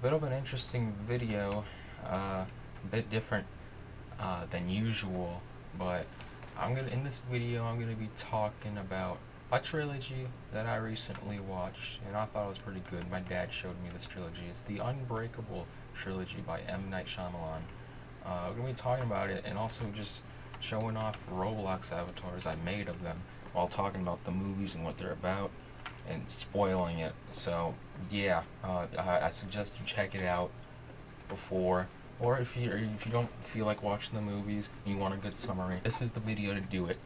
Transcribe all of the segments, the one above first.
Bit of an interesting video, a bit different than usual, but in this video I'm gonna be talking about a trilogy that I recently watched and I thought it was pretty good. My dad showed me this trilogy. It's the Unbreakable trilogy by M. Night Shyamalan. We're gonna be talking about it and also just showing off Roblox avatars I made of them while talking about the movies and what they're about and spoiling it. So yeah, I suggest you check it out before, or if you don't feel like watching the movies and you want a good summary, this is the video to do it.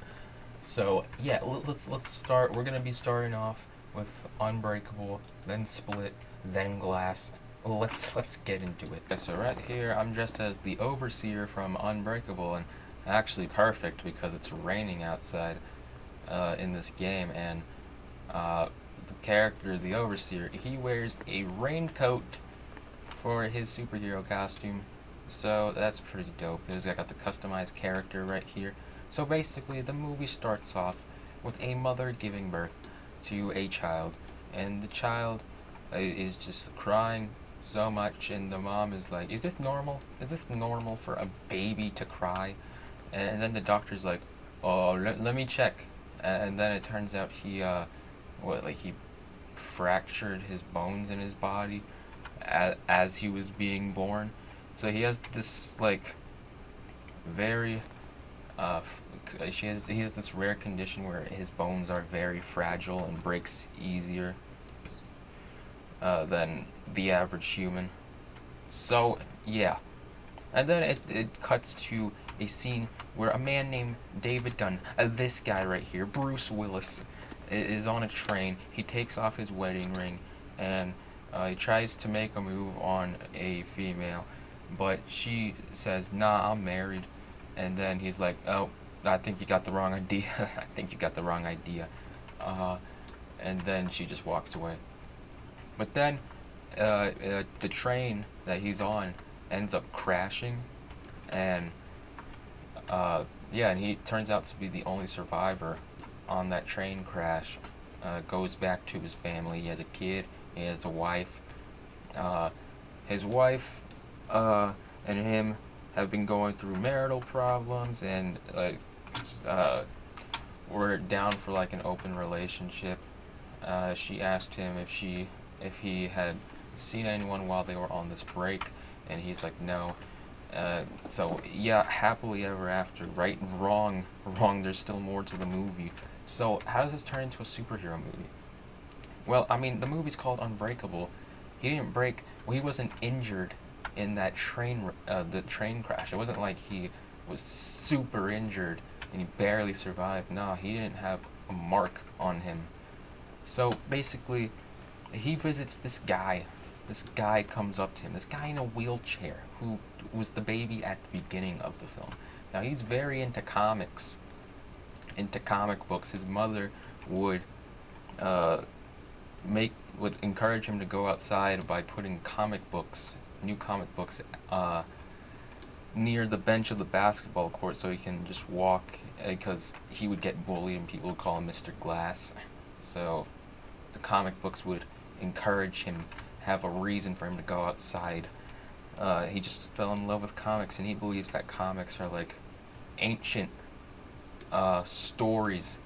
So yeah, let's start. We're gonna be starting off with Unbreakable, then Split, then Glass. Let's get into it. Okay, so right here, I'm dressed as the Overseer from Unbreakable, and actually perfect because it's raining outside in this game, and the character, the Overseer, he wears a raincoat for his superhero costume. So that's pretty dope. I got the customized character right here. So basically, the movie starts off with a mother giving birth to a child, and the child is just crying so much, and the mom is like, "Is this normal? Is this normal for a baby to cry?" And then the doctor's like, "Oh, let me check." And then it turns out he fractured his bones in his body as he was being born. So he has this like very he has this rare condition where his bones are very fragile and breaks easier than the average human. So yeah, and then it cuts to a scene where a man named David Dunn, this guy right here, Bruce Willis, is on a train. He takes off his wedding ring and he tries to make a move on a female, but she says, "Nah, I'm married." And then he's like, "Oh, I think you got the wrong idea." I think you got the wrong idea. Uh, and then she just walks away. But then the train that he's on ends up crashing, and yeah, and he turns out to be the only survivor on that train crash. Goes back to his family. He has a kid. He has a wife. Uh, his wife and him have been going through marital problems, and like were down for like an open relationship. She asked him if he had seen anyone while they were on this break, and he's like, no. So yeah, happily ever after. Right, wrong, wrong. There's still more to the movie. So how does this turn into a superhero movie? Well, I mean, the movie's called Unbreakable. He didn't break. Well, he wasn't injured in that the train crash. It wasn't like he was super injured and he barely survived. No, he didn't have a mark on him. So basically, he visits this guy. This guy comes up to him. This guy in a wheelchair who was the baby at the beginning of the film. Now he's very into comics, into comic books. His mother would uh, would encourage him to go outside by putting new comic books, near the bench of the basketball court so he can just walk, because he would get bullied and people would call him Mr. Glass. So the comic books would encourage him, have a reason for him to go outside. He just fell in love with comics, and he believes that comics are like ancient stories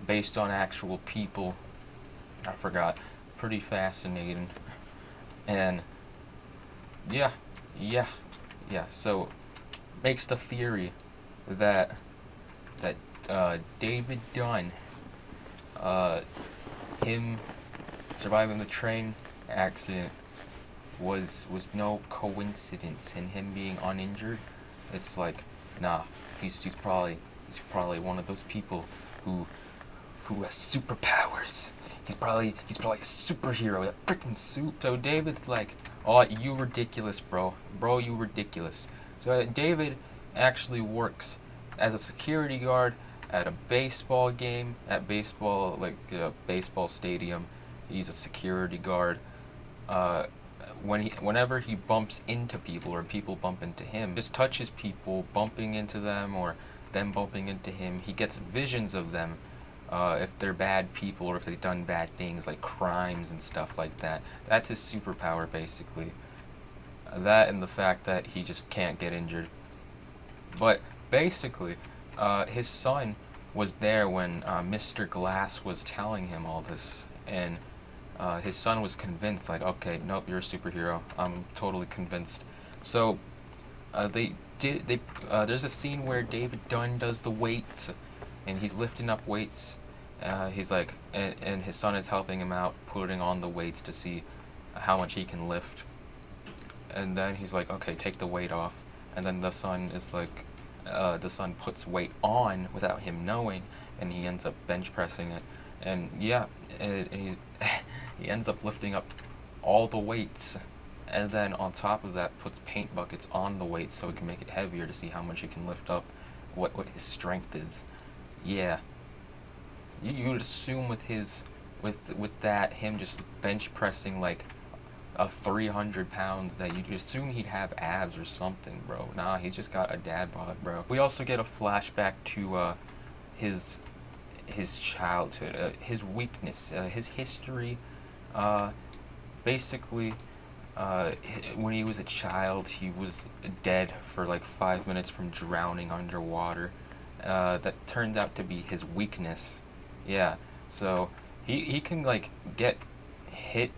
based on actual people. I forgot. Pretty fascinating. And yeah, yeah, yeah. So makes the theory that David Dunn, uh, him surviving the train accident was no coincidence, and him being uninjured, it's like, nah, he's probably one of those people who has superpowers. He's probably a superhero, that freaking suit. So David's like, "Oh, you ridiculous, bro. Bro, you ridiculous." So David actually works as a security guard at a baseball game, baseball stadium. He's a security guard. Uh, whenever he bumps into people or people bump into him, just touches people bumping into them or them bumping into him, he gets visions of them, if they're bad people or if they've done bad things like crimes and stuff like that. That's his superpower, basically. That and the fact that he just can't get injured. But basically, his son was there when Mr. Glass was telling him all this, and his son was convinced, like, okay, nope, you're a superhero. I'm totally convinced. So they did. There's a scene where David Dunn does the weights, and he's lifting up weights. He's like, and his son is helping him out, putting on the weights to see how much he can lift. And then he's like, okay, take the weight off. And then the son puts weight on without him knowing, and he ends up bench pressing it. And yeah, he he ends up lifting up all the weights, and then on top of that puts paint buckets on the weights so he can make it heavier to see how much he can lift up, what his strength is. Yeah, you would assume with his with that him just bench pressing like a 300 pounds that you'd assume he'd have abs or something, bro. Nah, he's just got a dad bod, bro. We also get a flashback to his his childhood, his weakness, his history. Uh, Basically, when he was a child, he was dead for like 5 minutes from drowning underwater. That turns out to be his weakness. Yeah, so he can like get hit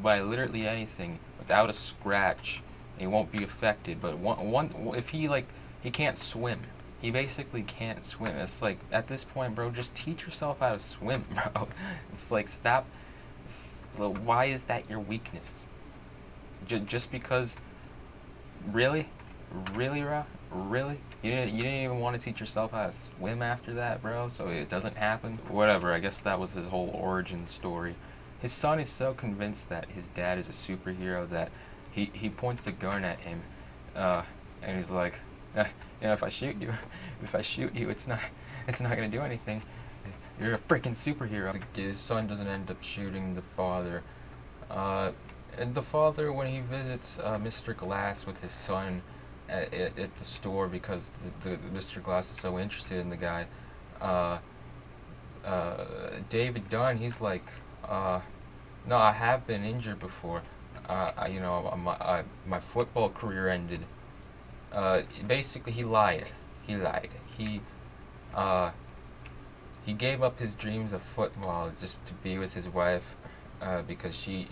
by literally anything without a scratch. He won't be affected. But one if he like he can't swim. He basically can't swim. It's like at this point, bro, just teach yourself how to swim, bro. It's like stop. Why is that your weakness? Just because? Really, really, bro, really? You didn't even want to teach yourself how to swim after that, bro. So it doesn't happen. Whatever. I guess that was his whole origin story. His son is so convinced that his dad is a superhero that he points a gun at him, and he's like, if I shoot you, it's not gonna do anything. You're a freaking superhero. His son doesn't end up shooting the father. And the father, when he visits Mr. Glass with his son at the store because the Mr. Glass is so interested in the guy, uh, David Dunn, he's like, no, I have been injured before. My football career ended. Basically, he lied. He lied. Uh, he gave up his dreams of football just to be with his wife, because she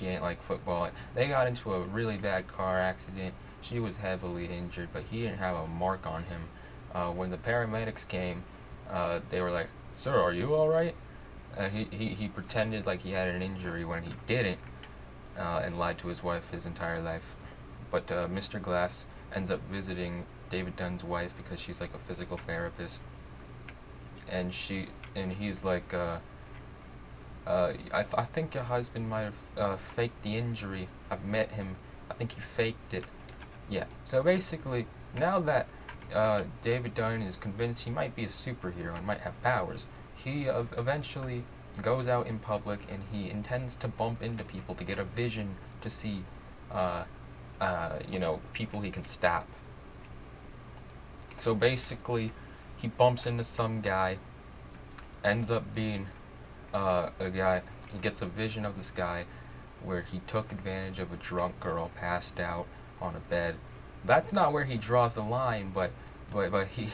ain't like football. They got into a really bad car accident. She was heavily injured, but he didn't have a mark on him. When the paramedics came, they were like, "Sir, are you all right?" He pretended like he had an injury when he didn't, and lied to his wife his entire life. But Mr. Glass ends up visiting David Dunn's wife because she's like a physical therapist, and he's like, I think your husband might have faked the injury. I've met him. I think he faked it. Yeah. So basically, now that David Dunn is convinced he might be a superhero and might have powers, he eventually goes out in public and he intends to bump into people to get a vision to see, people he can stop. So basically, he bumps into some guy, ends up being a guy. He gets a vision of this guy where he took advantage of a drunk girl passed out on a bed. That's not where he draws the line, but he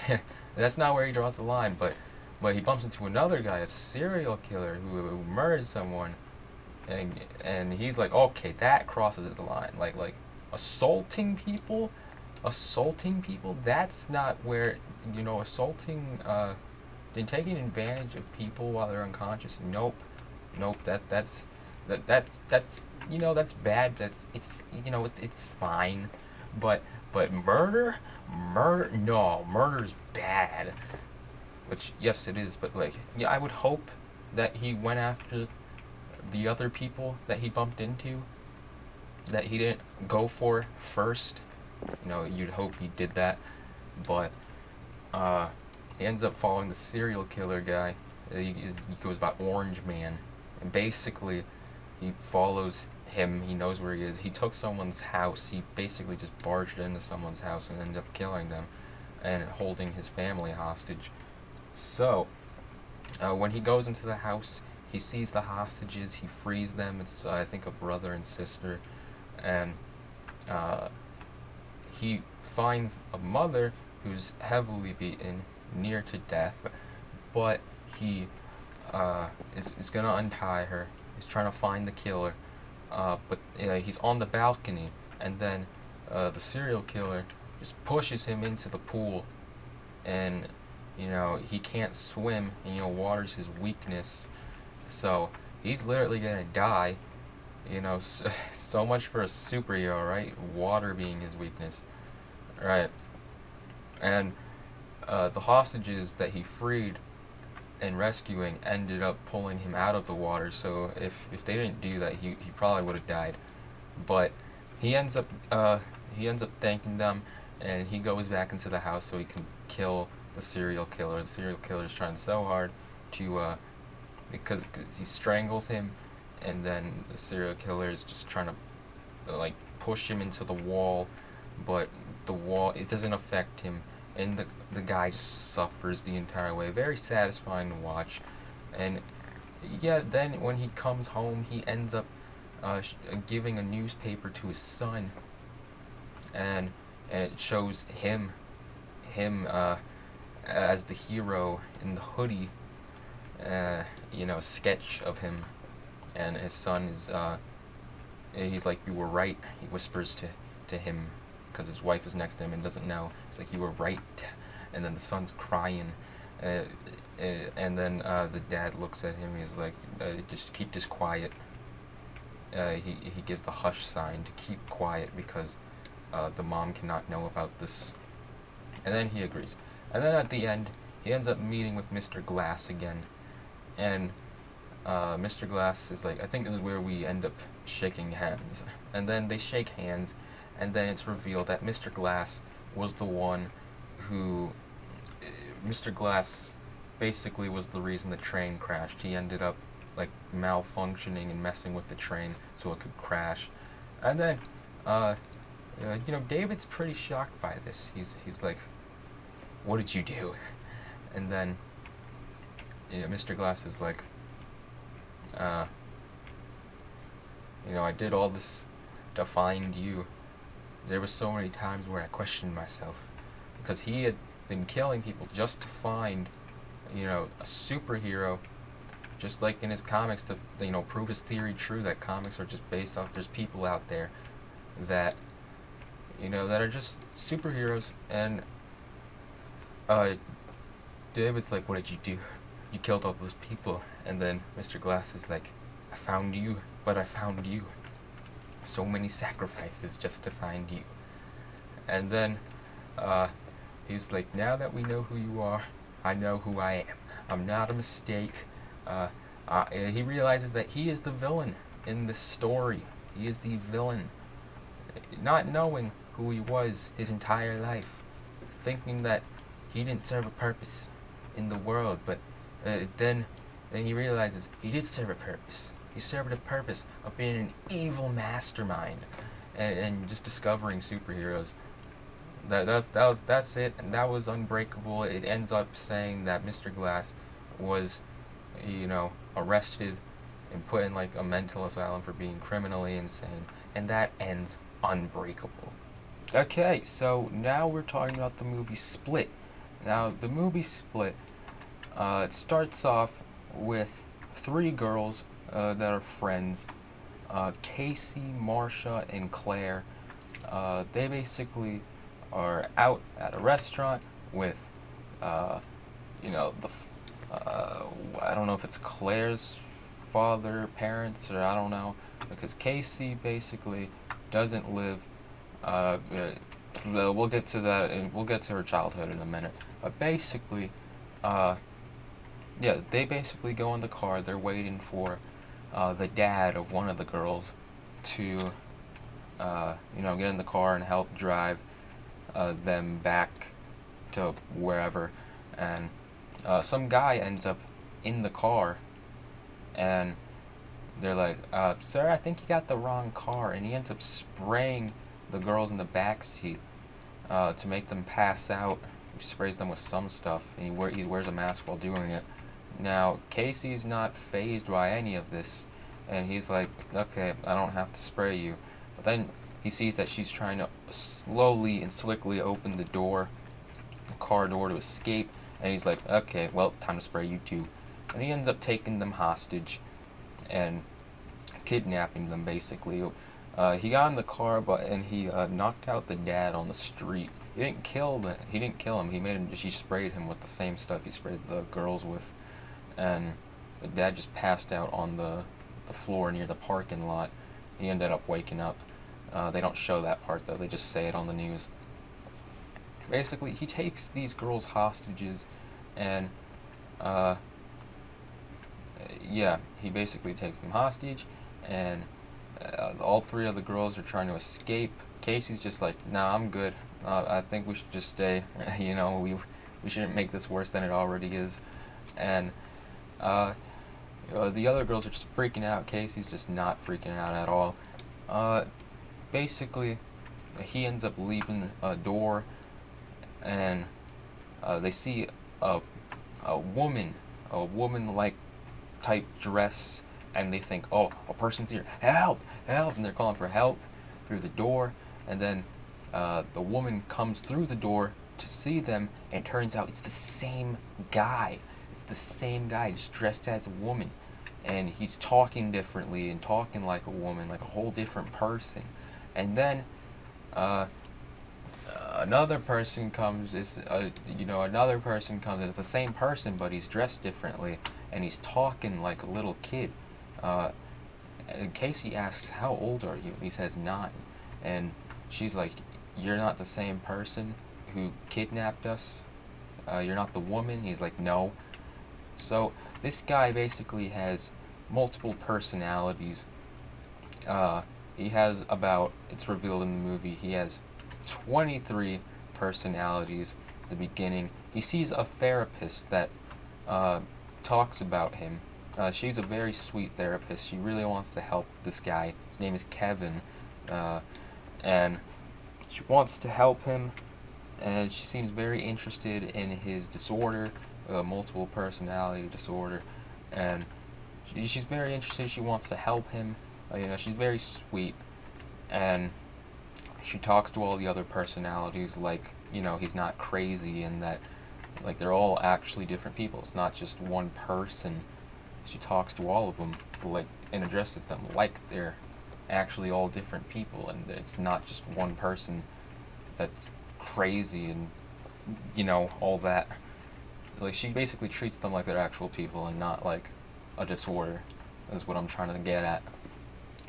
that's not where he draws the line, but he bumps into another guy, a serial killer who murdered someone, and he's like, okay, that crosses the line. Like assaulting people, that's not where, assaulting, then taking advantage of people while they're unconscious. Nope. That's bad. It's fine, but murder, no, murder's bad. Which, yes, it is, but I would hope that he went after the other people that he bumped into, that he didn't go for first. You'd hope he did that, but he ends up following the serial killer guy. He goes by Orange Man, and basically he follows him. He knows where he is. He took someone's house. He basically just barged into someone's house and ended up killing them and holding his family hostage. So when he goes into the house, he sees the hostages. He frees them. It's I think a brother and sister, and he finds a mother who's heavily beaten, near to death, but he is gonna untie her. He's trying to find the killer, but he's on the balcony, and then the serial killer just pushes him into the pool, and he can't swim, and water's his weakness, so he's literally gonna die. So much for a superhero, right? Water being his weakness, right? And the hostages that he freed and rescuing ended up pulling him out of the water. So if they didn't do that, he probably would have died. But he ends up thanking them, and he goes back into the house so he can kill the serial killer. The serial killer is trying so hard to because he strangles him, and then the serial killer is just trying to push him into the wall, but the wall, it doesn't affect him, and the guy just suffers the entire way. Very satisfying to watch. And yeah, then when he comes home, he ends up giving a newspaper to his son, and it shows him as the hero in the hoodie, sketch of him, and his son is he's like, "You were right," he whispers to him, because his wife is next to him and doesn't know. He's like, "You were right," and then the son's crying, and then the dad looks at him. He's like, "Just keep this quiet." He gives the hush sign to keep quiet because the mom cannot know about this, and then he agrees. And then at the end, he ends up meeting with Mr. Glass again, and Mr. Glass is like, I think this is where we end up shaking hands. And then they shake hands, and then it's revealed that Mr. Glass was the one who... Mr. Glass basically was the reason the train crashed. He ended up malfunctioning and messing with the train so it could crash. And then, David's pretty shocked by this. He's like, "What did you do?" And then, Mr. Glass is like, I did all this to find you. There were so many times where I questioned myself, because he had been killing people just to find, a superhero, just like in his comics, to prove his theory true, that comics are just based off, there's people out there that that are just superheroes. And David's like, "What did you do? You killed all those people." And then Mr. Glass is like, "I found you, but I found you. So many sacrifices just to find you." And then he's like, "Now that we know who you are, I know who I am. I'm not a mistake." He realizes that he is the villain in this story. He is the villain, not knowing who he was his entire life, thinking that he didn't serve a purpose in the world, but then he realizes he did serve a purpose. He served a purpose of being an evil mastermind, and just discovering superheroes. That's it, and that was Unbreakable. It ends up saying that Mr. Glass was, arrested and put in a mental asylum for being criminally insane, and that ends Unbreakable. Okay, so now we're talking about the movie Split. Now, the movie Split, it starts off with three girls that are friends, Casey, Marsha, and Claire. They basically are out at a restaurant with, I don't know if it's Claire's parents, or I don't know, because Casey basically doesn't live. We'll get to that, and we'll get to her childhood in a minute. But basically, they basically go in the car. They're waiting for the dad of one of the girls to, get in the car and help drive them back to wherever. And some guy ends up in the car, and they're like, "Sir, I think you got the wrong car." And he ends up spraying the girls in the back seat to make them pass out. He sprays them with some stuff, and he wears a mask while doing it. Now, Casey's not fazed by any of this, and he's like, "Okay, I don't have to spray you." But then he sees that she's trying to slowly and slickly open the car door to escape, and he's like, okay, well, time to spray you too. And he ends up taking them hostage and kidnapping them, basically. He got in the car, and he knocked out the dad on the street. He didn't kill him. She sprayed him with the same stuff he sprayed the girls with, and the dad just passed out on the floor near the parking lot. He ended up waking up. They don't show that part though. They just say it on the news. Basically, he takes these girls hostages, and he basically takes them hostage, and all three of the girls are trying to escape. Casey's just like, nah, I'm good. I think we should just stay. We shouldn't make this worse than it already is. And the other girls are just freaking out. Casey's just not freaking out at all. Basically, he ends up leaving a door, and they see a woman-like type dress, and they think, oh, a person's here, help, help, and they're calling for help through the door, and then the woman comes through the door to see them, and it turns out it's the same guy. It's the same guy, just dressed as a woman, and he's talking differently and talking like a woman, like a whole different person. And then another person comes. Another person comes. It's the same person, but he's dressed differently, and he's talking like a little kid. And Casey asks, "How old are you?" He says 9, and she's like, "You're not the same person who kidnapped us. You're not the woman." He's like, "No." So this guy basically has multiple personalities. He has it's revealed in the movie, he has 23 personalities at the beginning. He sees a therapist that talks about him. She's a very sweet therapist. She really wants to help this guy. His name is Kevin. And she wants to help him, and she seems very interested in his disorder, multiple personality disorder, and she's very interested. She wants to help him. She's very sweet, and she talks to all the other personalities like, he's not crazy, and that, like, they're all actually different people. It's not just one person. She talks to all of them, like, and addresses them like they're actually all different people, and it's not just one person that's crazy and, all that. Like, she basically treats them like they're actual people and not like a disorder, is what I'm trying to get at.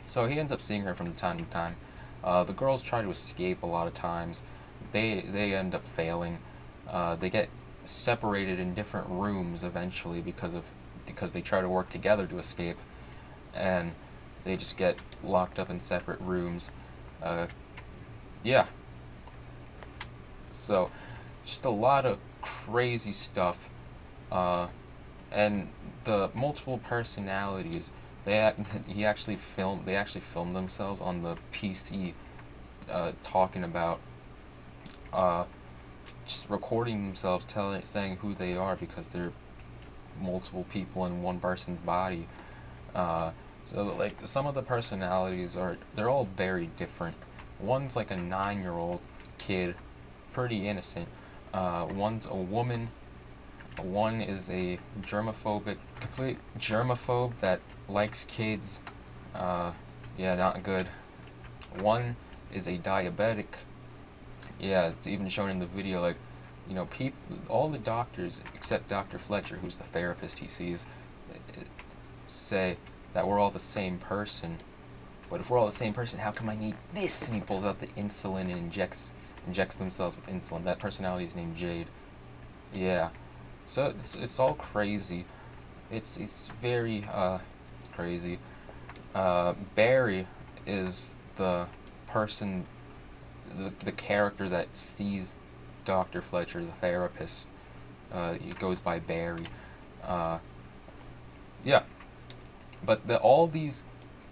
So he ends up seeing her from time to time. The girls try to escape a lot of times. They end up failing. They get separated in different rooms eventually because they try to work together to escape, and they just get locked up in separate rooms. So just a lot of crazy stuff, and the multiple personalities. They actually filmed themselves on the PC, talking about, just recording themselves, saying who they are, because they're multiple people in one person's body. So like, some of the personalities they're all very different. One's like a 9-year-old kid, pretty innocent. One's a woman. One is a complete germaphobe that likes kids. Not good. One is a diabetic. Yeah, it's even shown in the video, like, all the doctors, except Dr. Fletcher, who's the therapist he sees, say that we're all the same person. But if we're all the same person, how come I need this? And he pulls out the insulin and injects themselves with insulin. That personality is named Jade. Yeah. So it's all crazy. It's very crazy. Barry is the person, the character that sees Dr. Fletcher, the therapist. He goes by Barry. But all these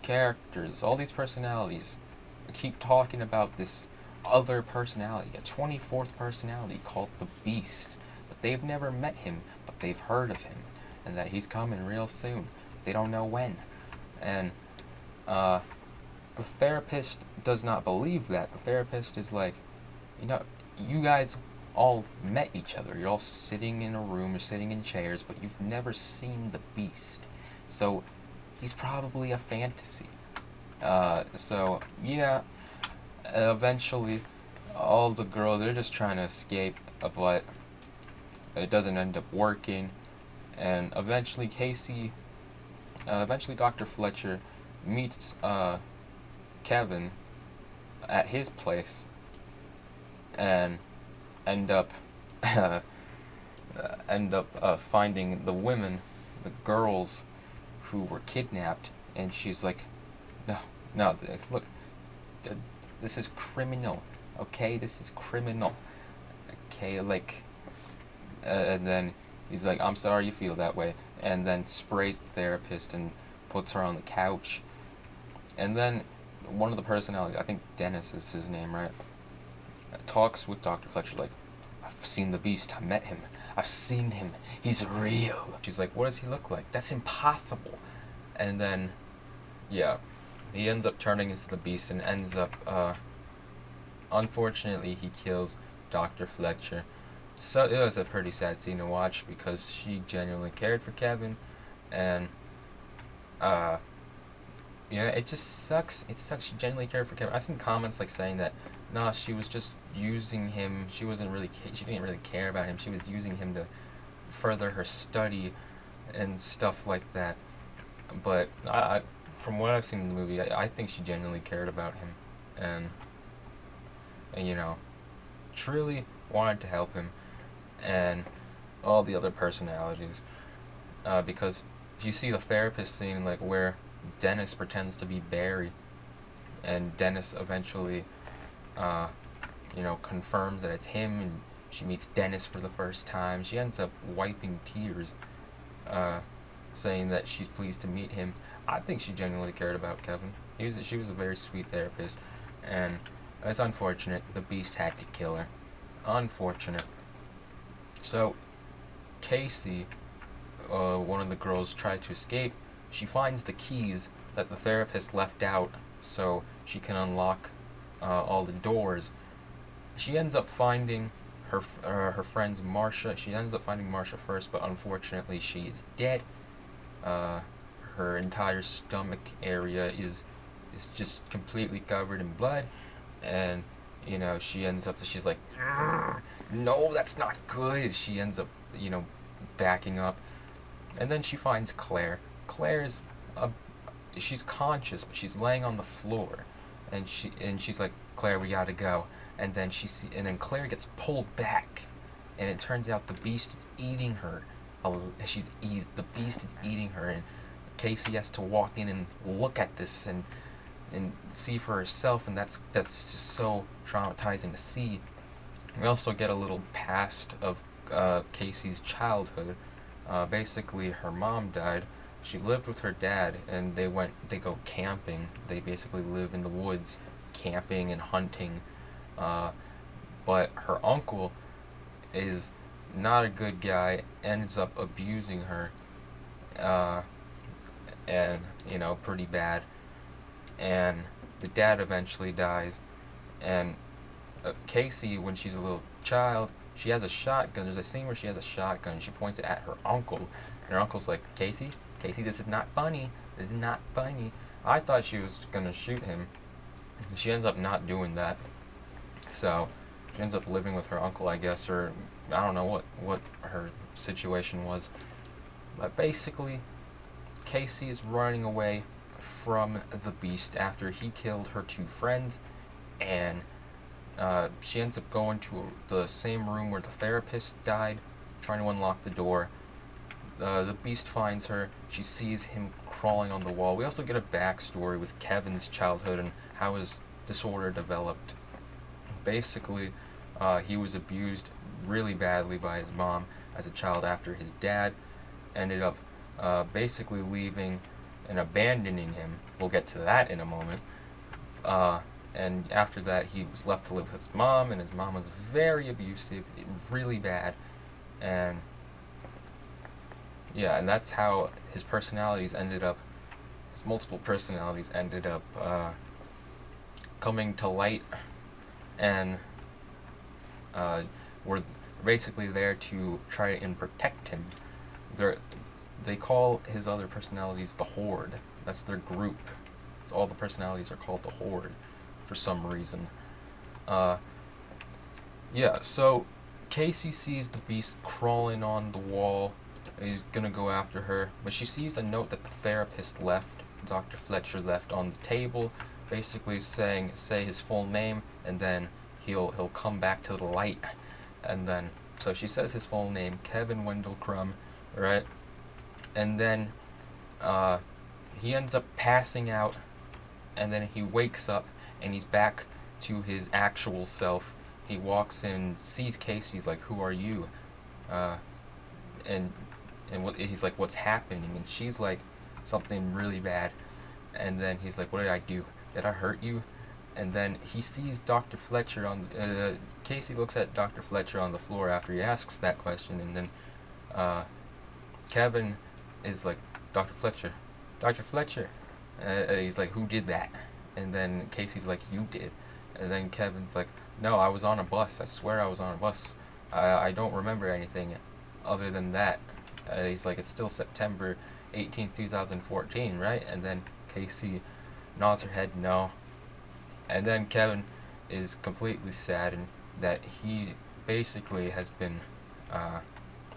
characters, all these personalities, keep talking about this other personality, a 24th personality called the Beast. But they've never met him, but they've heard of him, and that he's coming real soon. They don't know when. And the therapist does not believe that. The therapist is like, you guys all met each other. You're all sitting in a room, you're sitting in chairs, but you've never seen the beast. So he's probably a fantasy. So yeah, eventually, all the girls, they're just trying to escape, but it doesn't end up working. And eventually eventually Dr. Fletcher meets Kevin at his place, and end up finding the women, the girls who were kidnapped, and she's like, no, no, look, this is criminal, okay, this is criminal, okay, like, and then he's like, I'm sorry you feel that way, and then sprays the therapist and puts her on the couch, and then one of the personalities, I think Dennis is his name, right, talks with Dr. Fletcher like, I've seen the beast, I met him, I've seen him, he's real. She's like, what does he look like? That's impossible. And then, yeah, he ends up turning into the beast and ends up, unfortunately, he kills Dr. Fletcher. So it was a pretty sad scene to watch because she genuinely cared for Kevin, and, yeah, it just sucks. It sucks. She genuinely cared for Kevin. I've seen comments like saying that, nah, she was just using him. She wasn't really. She didn't really care about him. She was using him to further her study and stuff like that. But from what I've seen in the movie, I think she genuinely cared about him, and truly wanted to help him, and all the other personalities. Because you see the therapist scene, like where Dennis pretends to be Barry, and Dennis eventually, confirms that it's him, and she meets Dennis for the first time. She ends up wiping tears, saying that she's pleased to meet him. I think she genuinely cared about Kevin. She was a very sweet therapist, and it's unfortunate the Beast had to kill her. Unfortunate. So, Casey, one of the girls, tries to escape. She finds the keys that the therapist left out so she can unlock all the doors. She ends up finding her friend's Marsha. She ends up finding Marsha first, but unfortunately she is dead. Her entire stomach area is just completely covered in blood, and she's like, no, that's not good. She ends up backing up, and then she finds Claire. She's conscious, but she's laying on the floor, and she's like, Claire, we gotta go. And then then Claire gets pulled back, and it turns out the beast is eating her. The beast is eating her, and Casey has to walk in and look at this and see for herself, and that's just so traumatizing to see. We also get a little past of Casey's childhood. Basically, her mom died. She lived with her dad, and they go camping. They basically live in the woods, camping and hunting. But her uncle is not a good guy, ends up abusing her, and pretty bad. And the dad eventually dies, and Casey, when she's a little child, she has a shotgun. There's a scene where she has a shotgun. She points it at her uncle, and her uncle's like, Casey, this is not funny. This is not funny. I thought she was gonna shoot him. She ends up not doing that. So she ends up living with her uncle, I guess, or I don't know what her situation was. But basically, Casey is running away from the beast after he killed her two friends, and she ends up going to the same room where the therapist died, trying to unlock the door. The beast finds her. She sees him crawling on the wall. We also get a backstory with Kevin's childhood and how his disorder developed. Basically, he was abused really badly by his mom as a child after his dad ended up basically leaving and abandoning him. We'll get to that in a moment. And after that, he was left to live with his mom, and his mom was very abusive, really bad. And yeah, and that's how his multiple personalities ended up coming to light, and were basically there to try and protect him. They call his other personalities the Horde. That's their group. It's all the personalities are called the Horde for some reason. Yeah, so Casey sees the Beast crawling on the wall. He's gonna go after her, but she sees a note that the therapist left, Dr. Fletcher left on the table, basically saying, say his full name, and then he'll come back to the light. And then, so she says his full name, Kevin Wendell Crumb, right? And then he ends up passing out, and then he wakes up, and he's back to his actual self. He walks in, sees Casey, he's like, who are you? And he's like, what's happening? And she's like, something really bad. And then he's like, what did I do? Did I hurt you? And then he sees Dr. Fletcher on Casey looks at Dr. Fletcher on the floor after he asks that question, and then Kevin is like, Dr. Fletcher, and he's like, who did that? And then Casey's like, you did. And then Kevin's like, no, I was on a bus, I swear I was on a bus. I don't remember anything other than that. He's like, it's still September 18th, 2014, right? And then Casey nods her head, no. And then Kevin is completely saddened that he basically has been,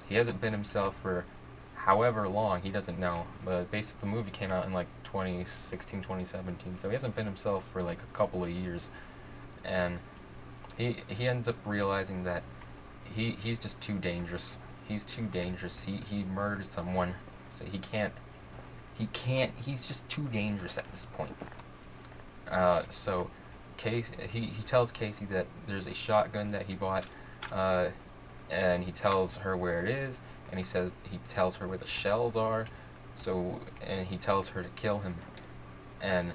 he hasn't been himself for however long, he doesn't know. But basically the movie came out in like 2016, 2017, so he hasn't been himself for like a couple of years. And he ends up realizing that he's just too dangerous. He's too dangerous. He murdered someone, so he's just too dangerous at this point. So he tells Casey that there's a shotgun that he bought, and he tells her where it is, and he tells her where the shells are, and he tells her to kill him. And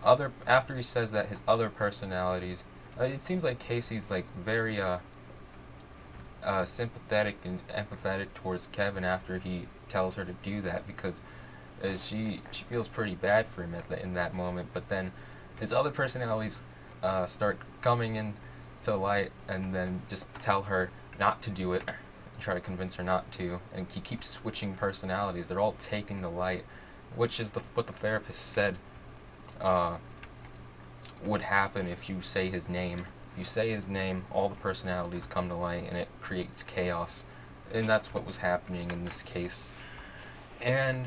after he says that, his other personalities, it seems like Casey's like very sympathetic and empathetic towards Kevin after he tells her to do that, because she feels pretty bad for him in that moment. But then his other personalities start coming in to light, and then just tell her not to do it, and try to convince her not to. And he keeps switching personalities. They're all taking the light, which is what the therapist said would happen if you say his name. If you say his name, all the personalities come to light, and it creates chaos. And that's what was happening in this case. And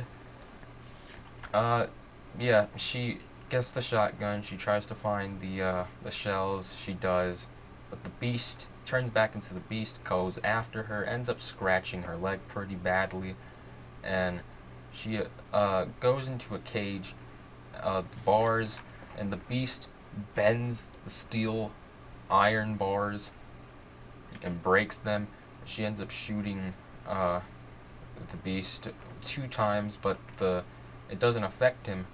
yeah, she gets the shotgun. She tries to find the shells. She does, but the Beast turns back into the Beast, goes after her, ends up scratching her leg pretty badly, and she goes into a cage, bars, and the Beast bends the steel iron bars and breaks them. She ends up shooting the Beast 2 times, but it doesn't affect him.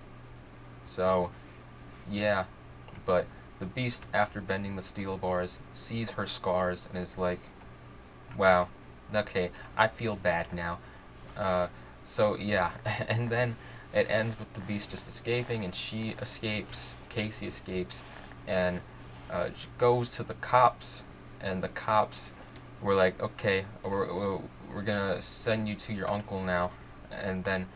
So, yeah, but the Beast, after bending the steel bars, sees her scars and is like, wow, okay, I feel bad now. So, yeah, and then it ends with the Beast just escaping, and she escapes, Casey escapes, and she goes to the cops, and the cops were like, okay, we're gonna send you to your uncle now. And then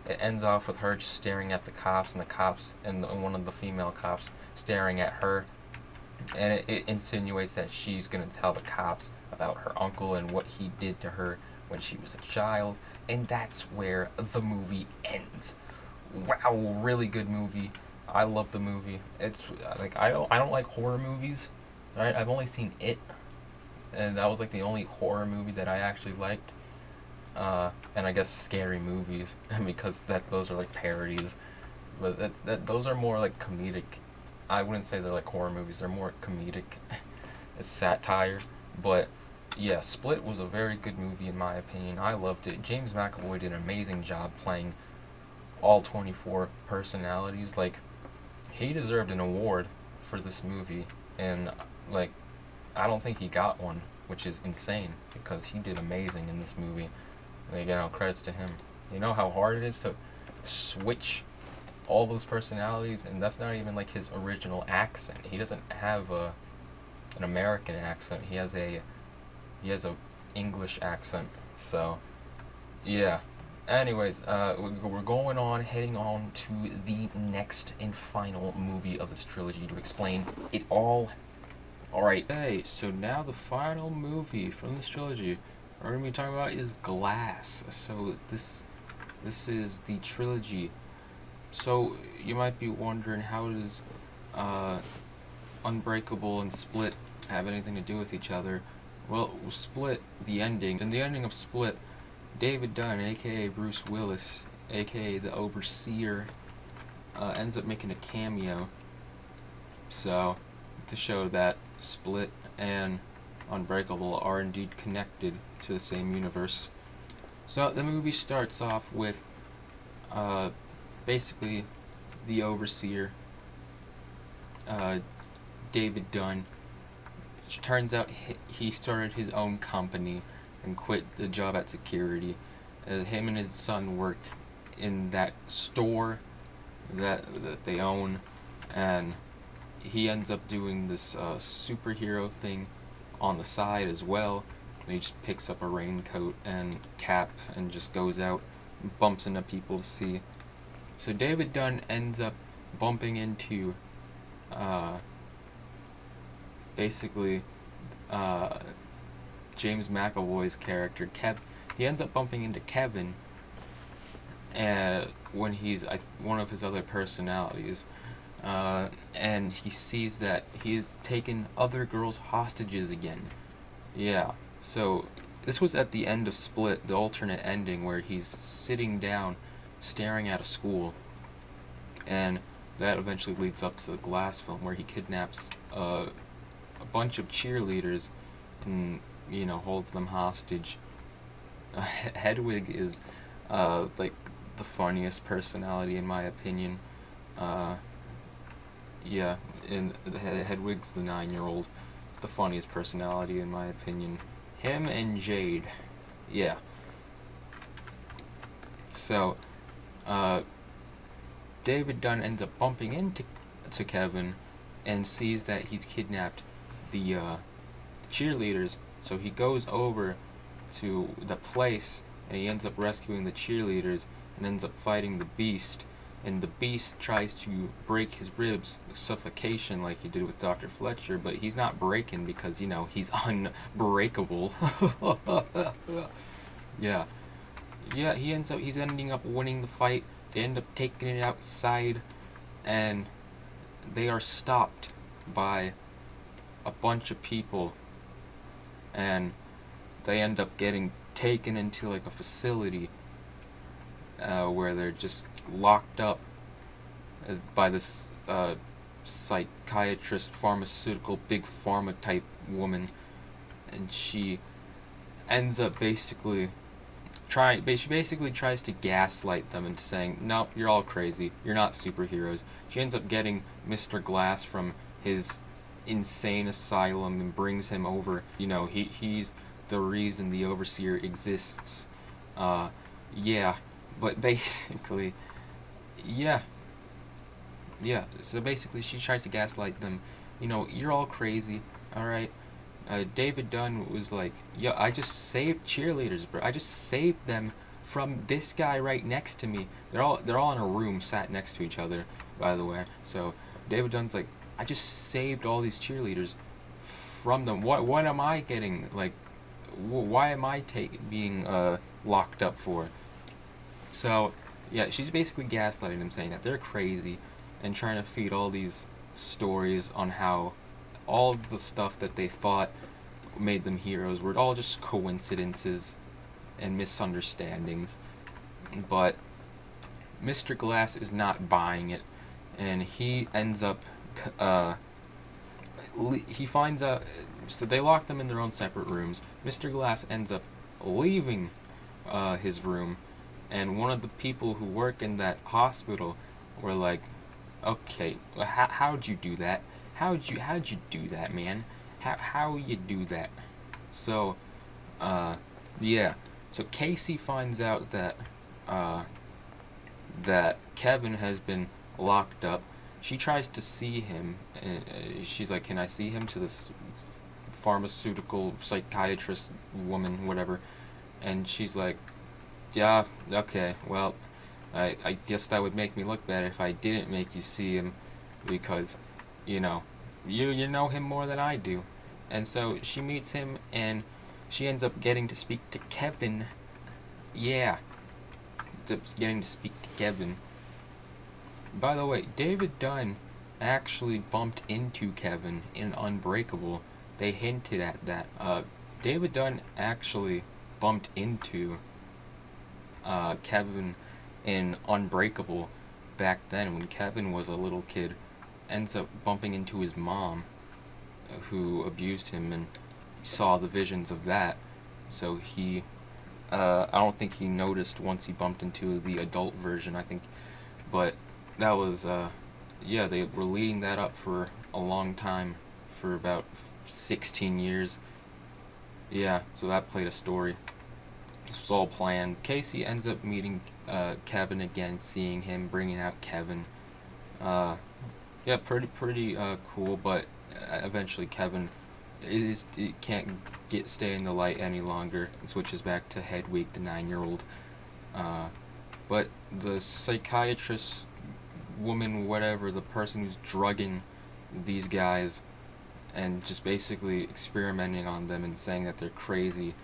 it ends off with her just staring at the cops, and the cops, and one of the female cops staring at her, and it insinuates that she's gonna tell the cops about her uncle and what he did to her when she was a child, and that's where the movie ends. Wow, really good movie. I love the movie. It's like, I don't like horror movies, right? I've only seen It, and that was like the only horror movie that I actually liked. And I guess scary movies, because those are like parodies, but those are more like comedic. I wouldn't say they're like horror movies. They're more comedic. It's satire. But yeah, Split was a very good movie in my opinion. I loved it. James McAvoy did an amazing job playing all 24 personalities. Like, he deserved an award for this movie, and like, I don't think he got one, which is insane, because he did amazing in this movie. Like, credits to him. You know how hard it is to switch all those personalities, and that's not even like his original accent. He doesn't have an American accent. He has a English accent. So yeah. Anyways, we're going on, heading on to the next and final movie of this trilogy to explain it all. Alright, hey, so now the final movie from this trilogy we're going to be talking about is Glass. So this is the trilogy. So you might be wondering, how does Unbreakable and Split have anything to do with each other? Well, Split, the ending. In the ending of Split, David Dunn, aka Bruce Willis, aka the Overseer, ends up making a cameo. So, to show that Split and Unbreakable are indeed connected to the same universe. So the movie starts off with basically the Overseer, David Dunn. It turns out he started his own company and quit the job at security. Him and his son work in that store that they own, and he ends up doing this superhero thing on the side as well. He just picks up a raincoat and cap and just goes out and bumps into people to see. So David Dunn ends up bumping into basically James McAvoy's character, he ends up bumping into Kevin when he's one of his other personalities, and he sees that he's taken other girls hostages again. Yeah, so this was at the end of Split, the alternate ending, where he's sitting down staring at a school, and that eventually leads up to the Glass film, where he kidnaps a bunch of cheerleaders and holds them hostage. Hedwig is like the funniest personality in my opinion. Yeah, and Hedwig's the 9-year-old. It's the funniest personality in my opinion. Him and Jade. Yeah. So, David Dunn ends up bumping into Kevin and sees that he's kidnapped the cheerleaders. So he goes over to the place and he ends up rescuing the cheerleaders and ends up fighting the Beast. And the Beast tries to break his ribs, suffocation, like he did with Dr. Fletcher, but he's not breaking because, he's unbreakable. Yeah. Yeah, he's ending up winning the fight. They end up taking it outside, and they are stopped by a bunch of people, and they end up getting taken into like a facility where they're just locked up by this psychiatrist, pharmaceutical, big pharma type woman, and she ends up basically tries to gaslight them into saying, nope, you're all crazy, you're not superheroes. She ends up getting Mr. Glass from his insane asylum and brings him over. He's the reason the Overseer exists. Yeah, but basically, yeah, so basically she tries to gaslight them. You're all crazy, alright? David Dunn was like, yo, I just saved cheerleaders, bro. I just saved them from this guy right next to me. They're all in a room, sat next to each other, by the way. So David Dunn's like, I just saved all these cheerleaders from them. What am I getting? Like, why am I being locked up for? So yeah, she's basically gaslighting them, saying that they're crazy, and trying to feed all these stories on how all the stuff that they thought made them heroes were all just coincidences and misunderstandings. But Mr. Glass is not buying it, and he ends up he finds out. So they lock them in their own separate rooms. Mr. Glass ends up leaving his room, and one of the people who work in that hospital were like, okay, how'd you do that? How'd you do that, man? How you do that? So, yeah. So Casey finds out that that Kevin has been locked up. She tries to see him, and she's like, "Can I see him?" To this pharmaceutical psychiatrist woman, whatever, and she's like, "Yeah, okay, well, I guess that would make me look bad if I didn't make you see him, because, you know, you know him more than I do." And so she meets him, and she ends up getting to speak to Kevin. Yeah, just getting to speak to Kevin. By the way, David Dunn actually bumped into Kevin in Unbreakable. They hinted at that. David Dunn actually bumped into Kevin in Unbreakable back then when Kevin was a little kid. Ends up bumping into his mom, who abused him, and saw the visions of that. So I don't think he noticed once he bumped into the adult version, I think. But that was, yeah, they were leading that up for a long time, for about 16 years. Yeah, so that played a story. This was all planned. Casey ends up meeting Kevin again, seeing him, bringing out Kevin. Uh, yeah, pretty cool. But eventually, Kevin can't stay in the light any longer, and switches back to Hedwig, the 9-year-old. But the psychiatrist woman, whatever, the person who's drugging these guys and just basically experimenting on them and saying that they're crazy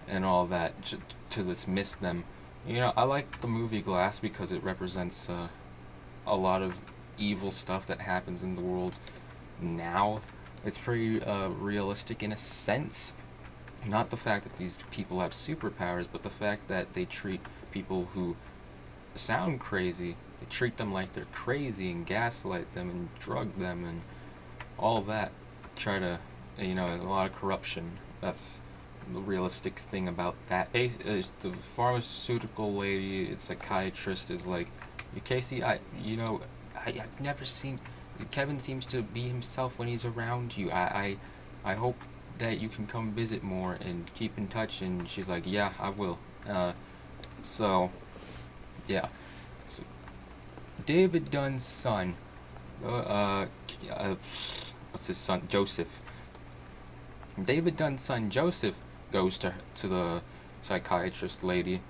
and all that, to dismiss them. You know, I like the movie Glass because it represents a lot of evil stuff that happens in the world now. It's pretty realistic in a sense. Not the fact that these people have superpowers, but the fact that they treat people who sound crazy, they treat them like they're crazy and gaslight them and drug them and all that. Try to, you know, a lot of corruption. That's the realistic thing about that. The pharmaceutical lady, psychiatrist, is like, Casey, I've never seen. Kevin seems to be himself when he's around you. I hope that you can come visit more and keep in touch. And she's like, yeah, I will. So, yeah. So, David Dunn's son, what's his son? Joseph. David Dunn's son, Joseph, goes to the psychiatrist lady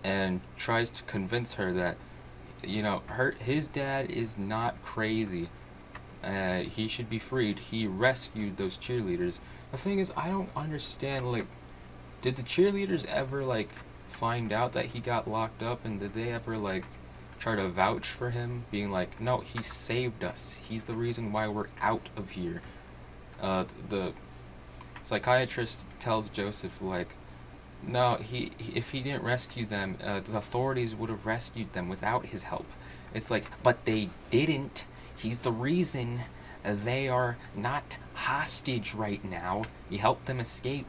and tries to convince her that, you know, his dad is not crazy. He should be freed. He rescued those cheerleaders. The thing is, I don't understand, like, did the cheerleaders ever, like, find out that he got locked up, and did they ever, like, try to vouch for him, being like, no, he saved us. He's the reason why we're out of here. The psychiatrist tells Joseph, like, no, if he didn't rescue them, the authorities would have rescued them without his help. It's like, but they didn't. He's the reason they are not hostage right now. He helped them escape.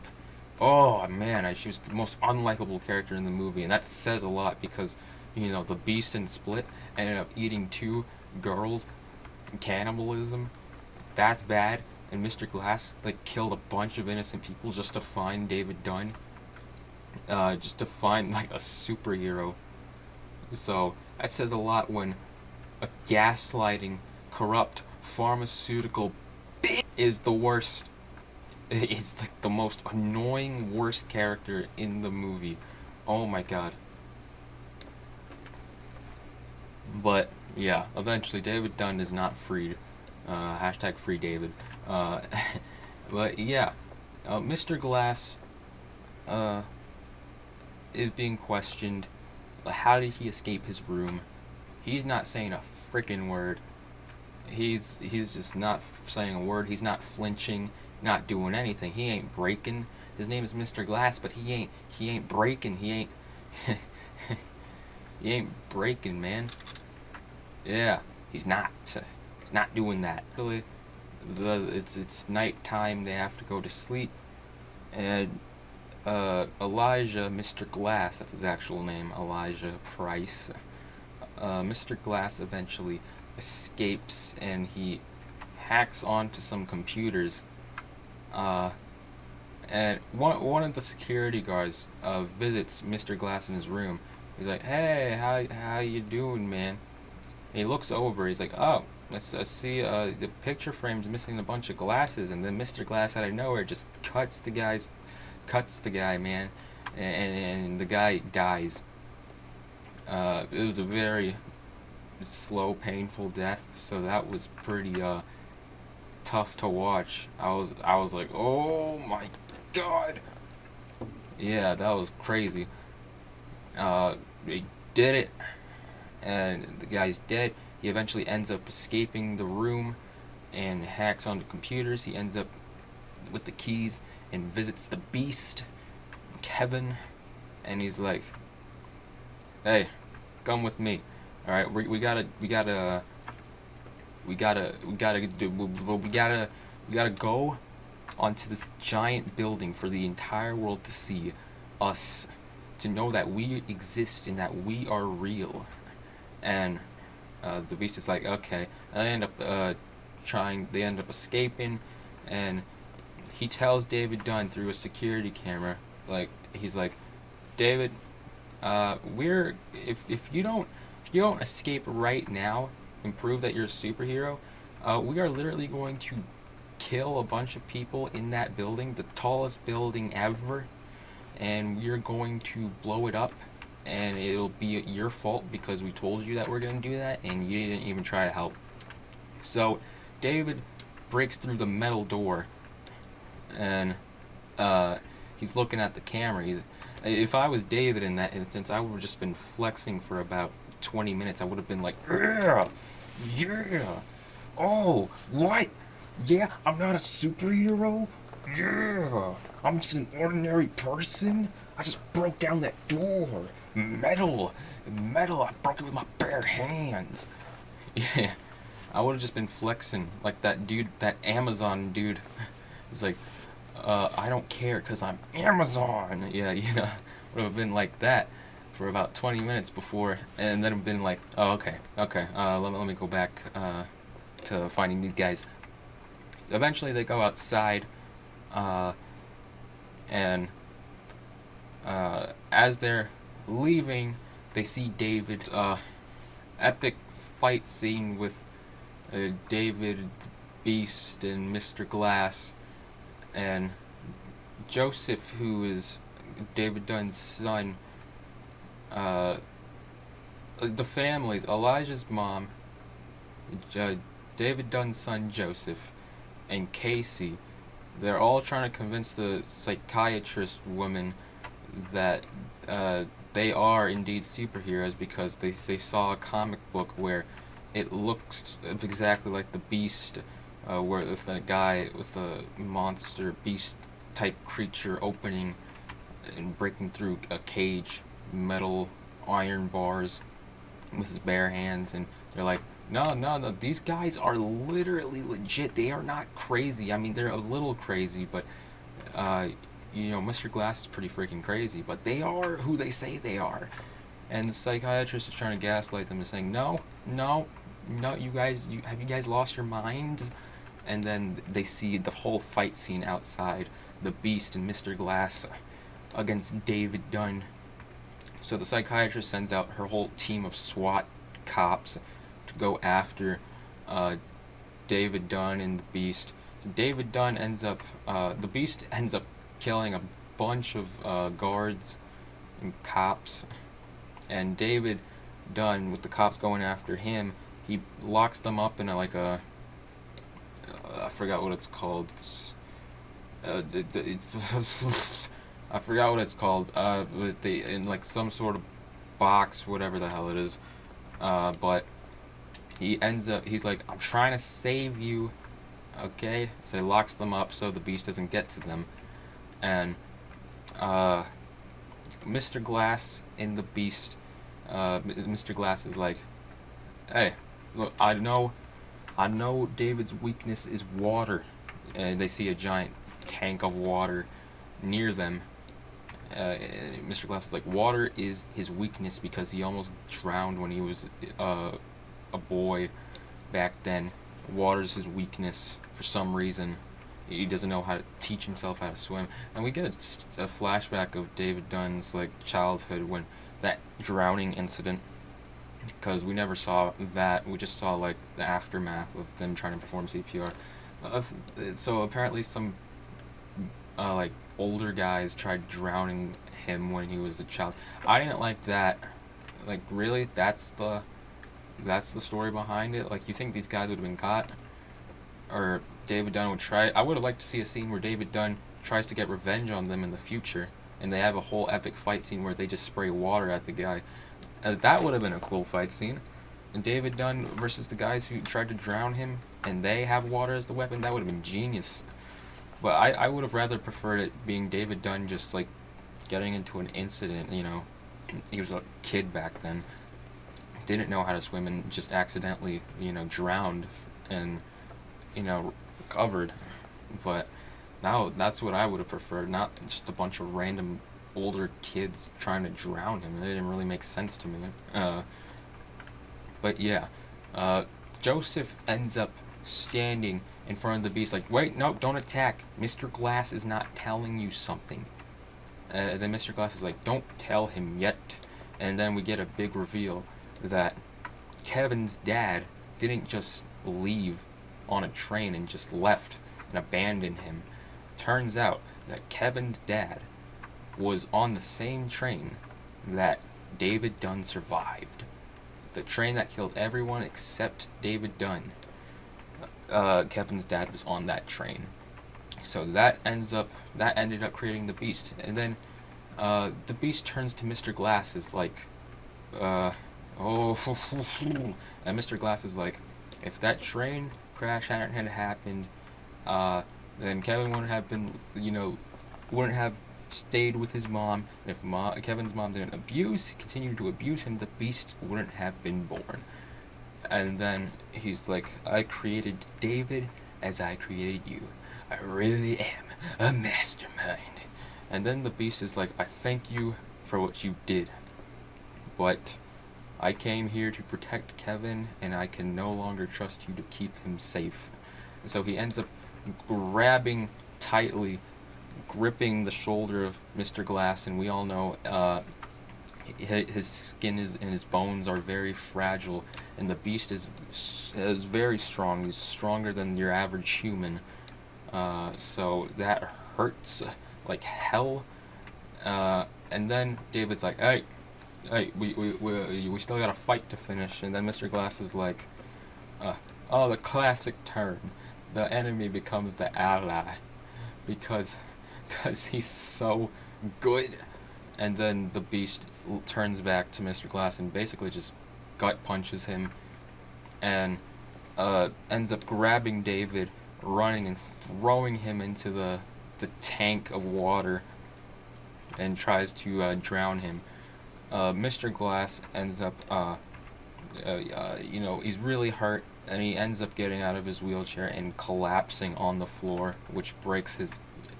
Oh man, she was the most unlikable character in the movie, and that says a lot because, you know, the Beast in Split ended up eating 2 girls. Cannibalism, that's bad. And Mr. Glass, like, killed a bunch of innocent people just to find David Dunn. Just to find, like, a superhero. So that says a lot when a gaslighting, corrupt, pharmaceutical bitch is the worst. Is, like, the most annoying, worst character in the movie. Oh my god. But yeah, eventually David Dunn is not freed. Hashtag free David. But yeah, Mr. Glass is being questioned. How did he escape his room? He's not saying a freaking word. He's just not saying a word. He's not flinching, not doing anything. He ain't breaking. His name is Mr. Glass, but he ain't breaking. He ain't he ain't breaking, man. Yeah, he's not. He's not doing that. Really, it's night time. They have to go to sleep, and Elijah, Mr. Glass, that's his actual name, Elijah Price. Mr. Glass eventually escapes, and he hacks onto some computers. And one of the security guards visits Mr. Glass in his room. He's like, "Hey, how you doing, man?" he looks over. He's like, "Oh, I see the picture frame's missing a bunch of glasses." And then Mr. Glass out of nowhere just cuts the guy, man, and the guy dies. It was a very slow, painful death, so that was pretty tough to watch. I was like, oh my god, yeah, that was crazy. They did it, and the guy's dead. He eventually ends up escaping the room and hacks onto computers. He ends up with the keys and visits the Beast, Kevin, and he's like, "Hey, come with me. All right, we gotta go onto this giant building for the entire world to see us, to know that we exist and that we are real." And the Beast is like, okay. And they end up they end up escaping, and he tells David Dunn through a security camera, like, he's like, David, if you don't escape right now and prove that you're a superhero, we are literally going to kill a bunch of people in that building, the tallest building ever, and we're going to blow it up, and it'll be your fault because we told you that we're going to do that, and you didn't even try to help. So David breaks through the metal door, and he's looking at the camera. If I was David in that instance, I would have just been flexing for about 20 minutes. I would have been like, yeah, yeah, oh, what? Yeah, I'm not a superhero. Yeah, I'm just an ordinary person. I just broke down that door. Metal, I broke it with my bare hands. Yeah, I would have just been flexing like that dude, that Amazon dude. He's like, I don't care because I'm Amazon. Yeah, would have been like that for about 20 minutes before, and then been like, oh, okay, let me go back to finding these guys. Eventually they go outside, and as they're leaving, they see David. Epic fight scene with David, Beast, and Mr. Glass, and Joseph, who is David Dunn's son. The families, Elijah's mom, David Dunn's son Joseph, and Casey, they're all trying to convince the psychiatrist woman that they are indeed superheroes because they saw a comic book where it looks exactly like the Beast, where the guy with the monster beast type creature opening and breaking through a cage, metal iron bars with his bare hands, and they're like, no, these guys are literally legit. They are not crazy. I mean, they're a little crazy, but Mr. Glass is pretty freaking crazy, but they are who they say they are. And the psychiatrist is trying to gaslight them and saying, no, you guys, have you guys lost your minds? And then they see the whole fight scene outside, the Beast and Mr. Glass against David Dunn. So the psychiatrist sends out her whole team of SWAT cops to go after David Dunn and the Beast. David Dunn ends up, the Beast ends up killing a bunch of guards and cops, and David Dunn, with the cops going after him, he locks them up in I forgot what it's called. I forgot what it's called. In like some sort of box, whatever the hell it is. But he's like, I'm trying to save you, okay? So he locks them up so the Beast doesn't get to them. And Mr. Glass and the Beast, Mr. Glass is like, hey, look, I know David's weakness is water. And they see a giant tank of water near them. Mr. Glass is like, water is his weakness because he almost drowned when he was a boy back then. Water's his weakness for some reason. He doesn't know how to teach himself how to swim. And we get a flashback of David Dunn's childhood when that drowning incident because we never saw that. We just saw like the aftermath of them trying to perform CPR. So apparently some like older guys tried drowning him when he was a child. I didn't like that. Like really, that's the story behind it. Like you think these guys would have been caught, or David Dunn would try? I would have liked to see a scene where David Dunn tries to get revenge on them in the future, and they have a whole epic fight scene where they just spray water at the guy. That would have been a cool fight scene. And David Dunn versus the guys who tried to drown him, and they have water as the weapon. That would have been genius. But I would have rather preferred it being David Dunn just like getting into an incident. You know, he was a kid back then, didn't know how to swim, and just accidentally drowned and recovered. But now that's what I would have preferred, not just a bunch of random older kids trying to drown him. It didn't really make sense to me. But yeah, Joseph ends up standing in front of the beast like, wait, no, don't attack. Mr. Glass is not telling you something. Then Mr. Glass is like, don't tell him yet. And then we get a big reveal that Kevin's dad didn't just leave on a train and just left and abandoned him. Turns out that Kevin's dad was on the same train that David Dunn survived. The train that killed everyone except David Dunn. Kevin's dad was on that train. So that ended up creating the Beast. And then the Beast turns to Mr. Glass is like, and Mr. Glass is like, if that train crash hadn't happened, then Kevin wouldn't have been, wouldn't have stayed with his mom. And if Kevin's mom didn't continue to abuse him, the Beast wouldn't have been born. And then he's like, I created David as I created you. I really am a mastermind. And then the Beast is like, I thank you for what you did, but I came here to protect Kevin, and I can no longer trust you to keep him safe. And so he ends up grabbing tightly, gripping the shoulder of Mr. Glass, and we all know his skin and his bones are very fragile, and the Beast is very strong. He's stronger than your average human. So that hurts like hell. And then David's like, hey, we still got a fight to finish. And then Mr. Glass is like, the classic turn. The enemy becomes the ally because he's so good. And then the Beast turns back to Mr. Glass and basically just gut punches him, and ends up grabbing David, running and throwing him into the tank of water, and tries to drown him. Mr. Glass ends up, he's really hurt, and he ends up getting out of his wheelchair and collapsing on the floor, which breaks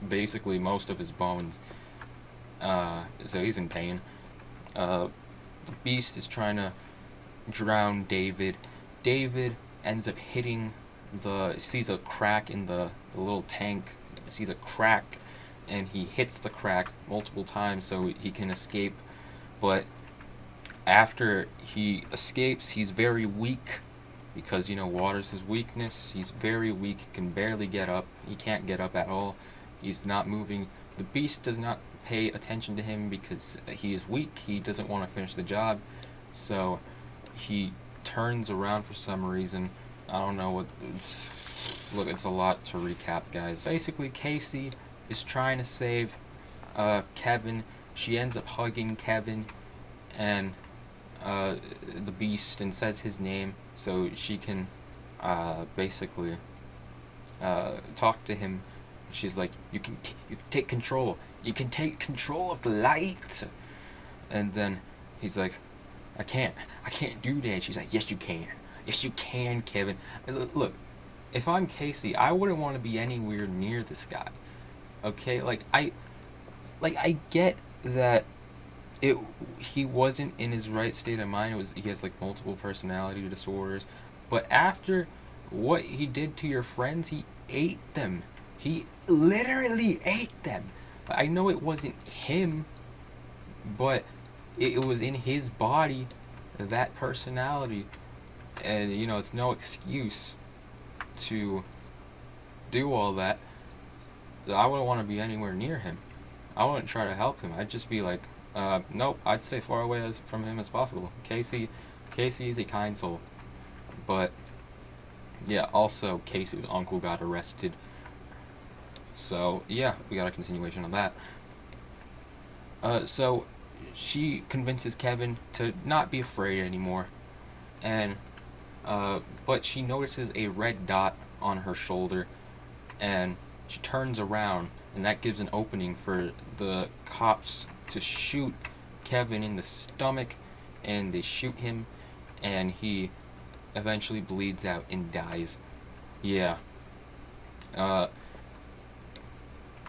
basically most of his bones. So he's in pain. The Beast is trying to drown David. David ends up sees a crack in the little tank, sees a crack, and he hits the crack multiple times so he can escape. But after he escapes, he's very weak, because water's his weakness. He's very weak, can barely get up. He can't get up at all. He's not moving. The Beast does not pay attention to him because he is weak. He doesn't want to finish the job, so he turns around for some reason. I don't know what. Look, it's a lot to recap, guys. Basically, Casey is trying to save Kevin. She ends up hugging Kevin and the Beast, and says his name so she can basically talk to him. She's like, you can take control. You can take control of the light. And then he's like, I can't do that. She's like, yes you can. Yes you can, Kevin. Look, if I'm Casey, I wouldn't want to be anywhere near this guy. Okay, I get that he wasn't in his right state of mind. He has like multiple personality disorders, but after what he did to your friends, he ate them. He literally ate them. I know it wasn't him, but it was in his body that personality, and you know, it's no excuse to do all that. I wouldn't want to be anywhere near him. I wouldn't try to help him. I'd just be like, nope, I'd stay far away from him as possible. Casey is a kind soul. But, yeah, also, Casey's uncle got arrested. So, yeah, we got a continuation of that. So, she convinces Kevin to not be afraid anymore. And, but she notices a red dot on her shoulder. And she turns around, and that gives an opening for the cops to shoot Kevin in the stomach, and they shoot him, and he eventually bleeds out and dies. Yeah.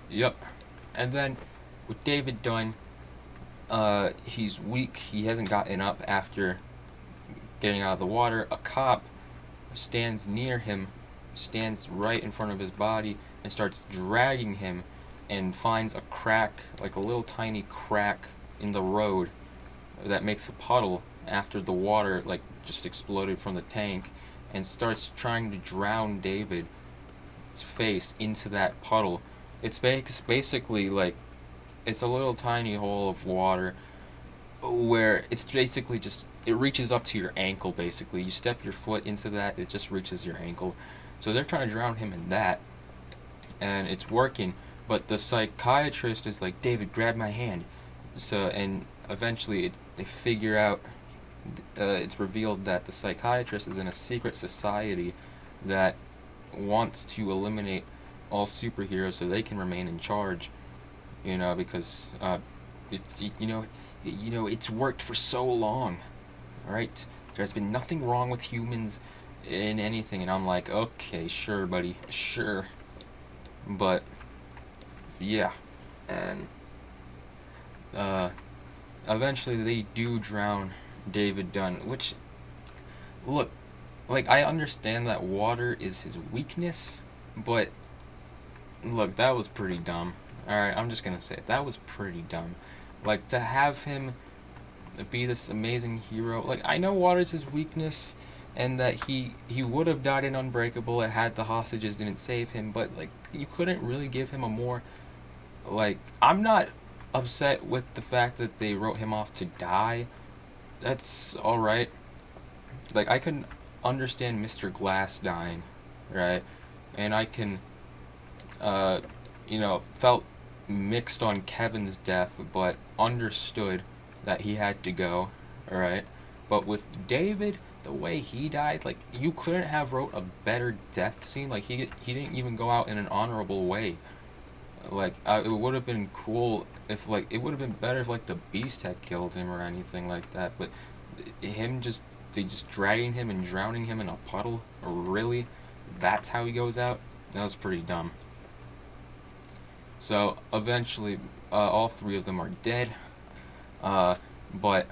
Yep. And then with David Dunn, he's weak. He hasn't gotten up after getting out of the water. A cop stands near him, stands right in front of his body, and starts dragging him, and finds a crack, like a little tiny crack in the road that makes a puddle after the water like just exploded from the tank, and starts trying to drown David's face into that puddle. It's basically like, it's a little tiny hole of water where it's basically just, it reaches up to your ankle basically. You step your foot into that, it just reaches your ankle. So they're trying to drown him in that, and it's working, but the psychiatrist is like, David, grab my hand. So, and eventually they figure out, it's revealed that the psychiatrist is in a secret society that wants to eliminate all superheroes so they can remain in charge, you know, because it's worked for so long, right? There's been nothing wrong with humans in anything, and I'm like, okay, sure, buddy, sure. But yeah, and eventually they do drown David Dunn, which, look, like, I understand that water is his weakness, but look, that was pretty dumb. Alright, I'm just gonna say it. That was pretty dumb. Like, to have him be this amazing hero, like, I know water's his weakness, and that he would have died in Unbreakable had the hostages didn't save him, but, like, you couldn't really give him a more, like, I'm not upset with the fact that they wrote him off to die. That's alright. Like, I can understand Mr. Glass dying, right? And I can, felt mixed on Kevin's death, but understood that he had to go, alright? But with David, the way he died, like, you couldn't have wrote a better death scene. Like, he didn't even go out in an honorable way. Like, it would have been cool if, like, it would have been better if, like, the Beast had killed him or anything like that, but they just dragging him and drowning him in a puddle, really? That's how he goes out? That was pretty dumb. So, eventually, all three of them are dead, but,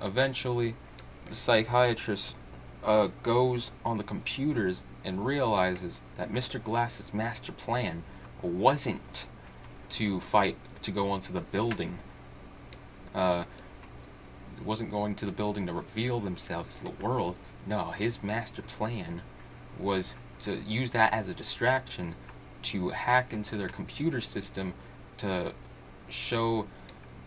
eventually, the psychiatrist, goes on the computers and realizes that Mr. Glass's master plan wasn't to go onto the building. Wasn't going to the building to reveal themselves to the world. No, his master plan was to use that as a distraction to hack into their computer system to show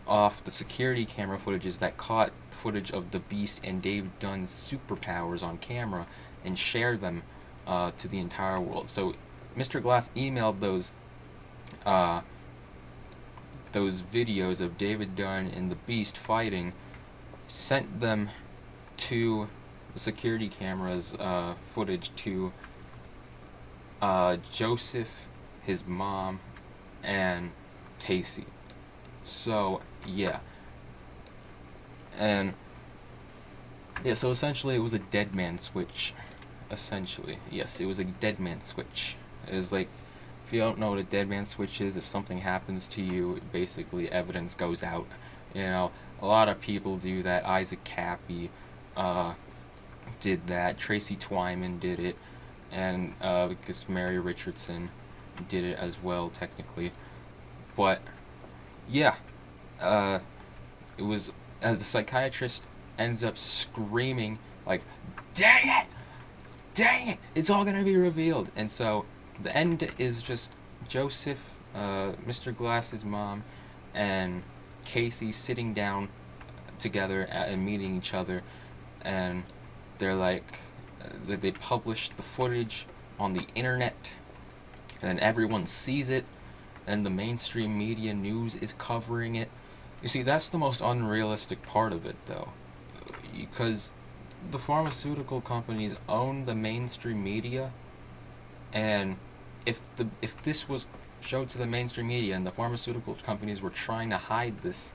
off the security camera footages that caught footage of the Beast and Dave Dunn's superpowers on camera and share them to the entire world. So Mr. Glass emailed those videos of David Dunn and the Beast fighting, sent them to the security cameras footage to Joseph, his mom, and Casey. So yeah, and yeah, so essentially it was a dead man switch. Essentially, yes, it was a dead man switch. It was like, if you don't know what a dead man switch is, if something happens to you, basically evidence goes out. You know, a lot of people do that. Isaac Cappy did that. Tracy Twyman did it, and because Mary Richardson did it as well, technically. But yeah, It was the psychiatrist ends up screaming like, "Dang it! Dang it! It's all gonna be revealed." And so the end is just Joseph, Mr. Glass's mom, and Casey sitting down together and meeting each other, and they're like, they published the footage on the internet, and everyone sees it, and the mainstream media news is covering it. You see, that's the most unrealistic part of it, though, because the pharmaceutical companies own the mainstream media, and if this was showed to the mainstream media and the pharmaceutical companies were trying to hide this,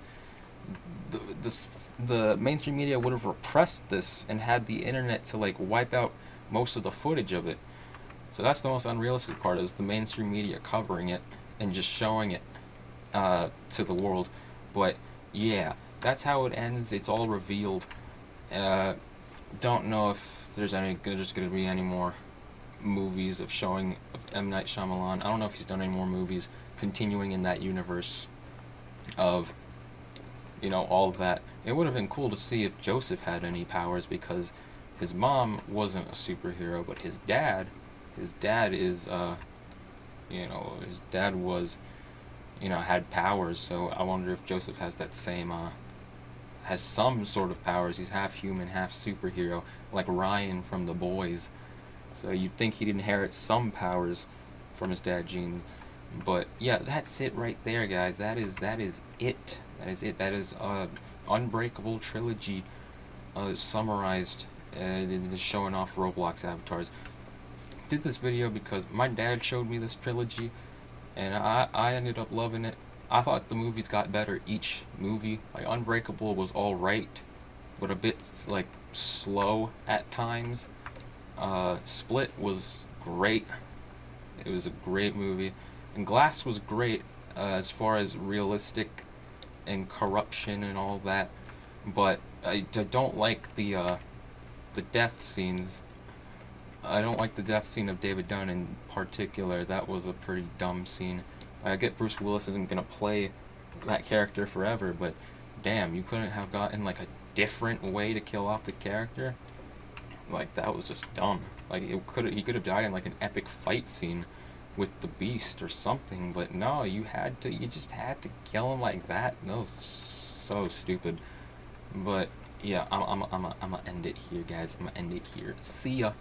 the mainstream media would have repressed this and had the internet to like wipe out most of the footage of it. So that's the most unrealistic part, is the mainstream media covering it and just showing it to the world. But yeah, that's how it ends. It's all revealed. Uh, don't know if there's going to be any more movies of showing of M. Night Shyamalan. I don't know if he's done any more movies continuing in that universe of, all of that. It would have been cool to see if Joseph had any powers, because his mom wasn't a superhero, but his dad is, his dad was, had powers. So I wonder if Joseph has that same, has some sort of powers. He's half human, half superhero, like Ryan from The Boys. So you'd think he'd inherit some powers from his dad genes. But yeah, that's it right there, guys. That is it. That is it. That is Unbreakable trilogy summarized, showing off Roblox avatars. Did this video because my dad showed me this trilogy, and I ended up loving it. I thought the movies got better each movie. Like Unbreakable was all right, but a bit like slow at times. Split was great. It was a great movie, and Glass was great as far as realistic and corruption and all that. But I don't like the death scenes. I don't like the death scene of David Dunn in particular. That was a pretty dumb scene. I get Bruce Willis isn't gonna play that character forever, but damn, you couldn't have gotten like a different way to kill off the character. Like, that was just dumb. Like, he could have died in like an epic fight scene with the Beast or something, but no, you just had to kill him like that. That was so stupid. But yeah, I'm gonna end it here, guys. I'm gonna end it here. See ya.